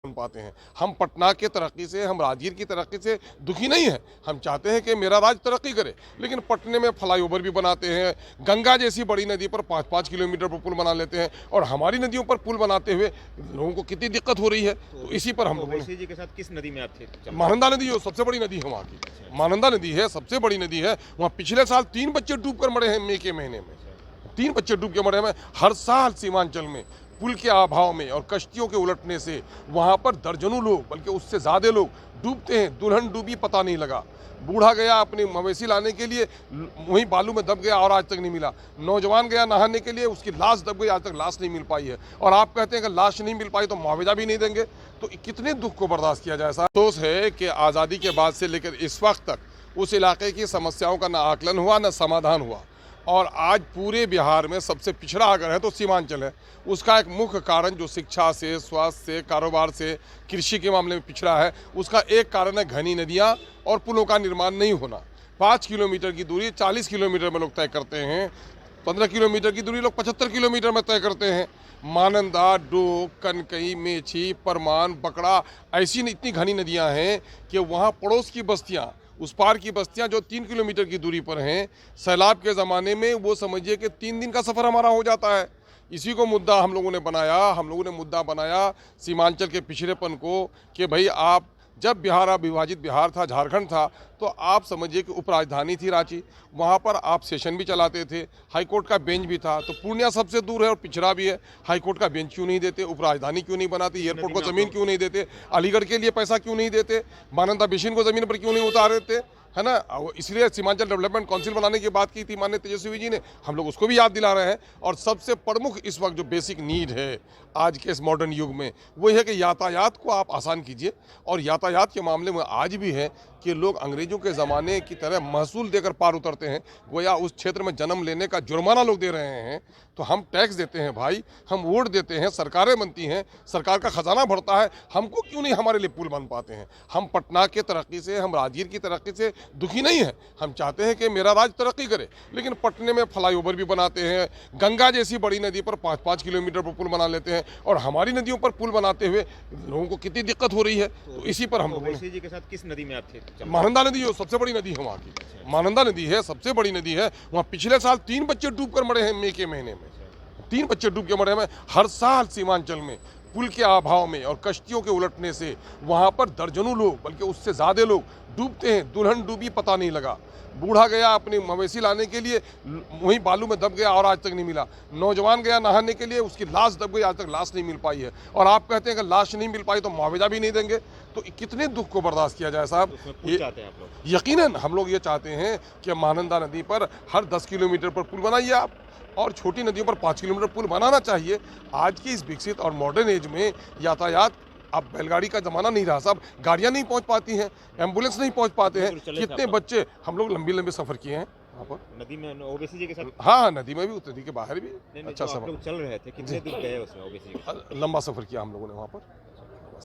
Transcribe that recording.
बन पाते हैं। हम पटना के तरक्की से, हम राजगीर की तरक्की से दुखी नहीं हैं। हम चाहते हैं कि मेरा राज्य तरक्की करे, लेकिन पटने में फ्लाईओवर भी बनाते हैं, गंगा जैसी बड़ी नदी पर 5-5 किलोमीटर पर पुल बना लेते हैं और हमारी नदियों पर पुल बनाते हुए लोगों को कितनी दिक्कत हो रही है। तो इसी पर हम लोगों ने ओवैसी जी के साथ किस नदी में आप थे? महानंदा नदी जो सबसे बड़ी नदी है वहाँ की, महानंदा नदी है, सबसे बड़ी नदी है। वहाँ पिछले साल 3 बच्चे डूब कर मरे हैं मई के महीने में। 3 बच्चे डूब के मरे हैं। हर साल सीमांचल में पुल के अभाव में और कश्तियों के उलटने से वहाँ पर दर्जनों लोग, बल्कि उससे ज़्यादा लोग डूबते हैं। दुल्हन डूबी पता नहीं लगा, बूढ़ा गया अपनी मवेशी लाने के लिए, वहीं बालू में दब गया और आज तक नहीं मिला। नौजवान गया नहाने के लिए, उसकी लाश दब गई, आज तक लाश नहीं मिल पाई है। और आप कहते हैं कि लाश नहीं मिल पाई तो मुआवजा भी नहीं देंगे। तो कितने दुख को बर्दाश्त किया जाए। साहब अफसोस है कि आज़ादी के बाद से लेकर इस वक्त तक उस इलाके की समस्याओं का न आकलन हुआ, न समाधान हुआ। और आज पूरे बिहार में सबसे पिछड़ा अगर है तो सीमांचल है। उसका एक मुख्य कारण जो शिक्षा से, स्वास्थ्य से, कारोबार से, कृषि के मामले में पिछड़ा है, उसका एक कारण है घनी नदियाँ और पुलों का निर्माण नहीं होना। 5 किलोमीटर की दूरी 40 किलोमीटर में लोग तय करते हैं, 15 किलोमीटर की दूरी लोग 75 किलोमीटर में तय करते हैं। मानंदा, डोक, कनकई, मेछी, परमान, बकड़ा, ऐसी इतनी घनी नदियाँ हैं कि वहाँ पड़ोस की बस्तियाँ, उस पार की बस्तियां जो 3 किलोमीटर की दूरी पर हैं, सैलाब के ज़माने में वो समझिए कि 3 दिन का सफ़र हमारा हो जाता है। इसी को मुद्दा हम लोगों ने मुद्दा बनाया सीमांचल के पिछड़ेपन को कि भाई आप, जब बिहार अविभाजित बिहार था, झारखंड था, तो आप समझिए कि उपराजधानी थी रांची, वहाँ पर आप सेशन भी चलाते थे, हाईकोर्ट का बेंच भी था। तो पूर्णिया सबसे दूर है और पिछड़ा भी है, हाईकोर्ट का बेंच क्यों नहीं देते, उपराजधानी क्यों नहीं बनाते, एयरपोर्ट को ज़मीन क्यों नहीं देते, अलीगढ़ के लिए पैसा क्यों नहीं देते, मानंदा बेसिन को ज़मीन पर क्यों नहीं उतार देते, है ना। इसलिए सीमांचल डेवलपमेंट काउंसिल बनाने की बात की थी माननीय तेजस्वी जी ने, हम लोग उसको भी याद दिला रहे हैं। और सबसे प्रमुख इस वक्त जो बेसिक नीड है आज के इस मॉडर्न युग में, वो है कि यातायात को आप आसान कीजिए। और यातायात के मामले में आज भी है कि लोग अंग्रेजों के ज़माने की तरह महसूल देकर पार उतरते हैं, गोया उस क्षेत्र में जन्म लेने का जुर्माना लोग दे रहे हैं। तो हम टैक्स देते हैं भाई, हम वोट देते हैं, सरकारें बनती हैं, सरकार का खजाना बढ़ता है, हमको क्यों नहीं हमारे लिए पुल बन पाते हैं। हम पटना के तरक्की से, हम राजगीर की तरक्की से दुखी नहीं हैं। हम चाहते हैं कि मेरा राज्य तरक्की करे, लेकिन पटने में फ्लाईओवर भी बनाते हैं, गंगा जैसी बड़ी नदी पर 5-5 किलोमीटर पर पुल बना लेते हैं और हमारी नदियों पर पुल बनाते हुए लोगों को कितनी दिक्कत हो रही है। तो इसी पर हम लोगों ने ओवैसी जी के साथ किस नदी में आप थे? महानंदा नदी जो सबसे बड़ी नदी है वहाँ की, महानंदा नदी है, सबसे बड़ी नदी है। वहाँ पिछले साल 3 बच्चे डूब कर मरे हैं मई के महीने में। 3 बच्चे डूब के मरे हैं। हर साल सीमांचल में पुल के अभाव में और कश्तियों के उलटने से वहाँ पर दर्जनों लोग, बल्कि उससे ज़्यादा लोग डूबते हैं। दुल्हन डूबी पता नहीं लगा, बूढ़ा गया अपनी मवेशी लाने के लिए, वहीं बालू में दब गया और आज तक नहीं मिला। नौजवान गया नहाने के लिए, उसकी लाश दब गई, आज तक लाश नहीं मिल पाई है। और आप कहते हैं कि लाश नहीं मिल पाई तो मुआवजा भी नहीं देंगे। तो कितने दुख को बर्दाश्त किया जाए साहब। ये चाहते हैं आप लोग? यकीनन हम लोग ये चाहते हैं कि महानंदा नदी पर हर 10 किलोमीटर पर पुल बनाइए आप, और छोटी नदियों पर 5 किलोमीटर पुल बनाना चाहिए। आज की इस विकसित और मॉडर्न एज में यातायात, अब बैलगाड़ी का ज़माना नहीं रहा साहब, गाड़ियाँ नहीं पहुँच पाती हैं, एम्बुलेंस नहीं पहुँच पाते हैं। कितने बच्चे, हम लोग लंबी लंबी सफ़र किए हैं वहाँ पर नदी में ओवैसी जी के साथ? हाँ, नदी में भी, नदी के बाहर भी नहीं, अच्छा तो आप सफ़र, लोग चल रहे थे, कितने दूर गए उसमें ओवैसी जी के साथ? लंबा सफ़र किया हम लोगों ने वहाँ पर।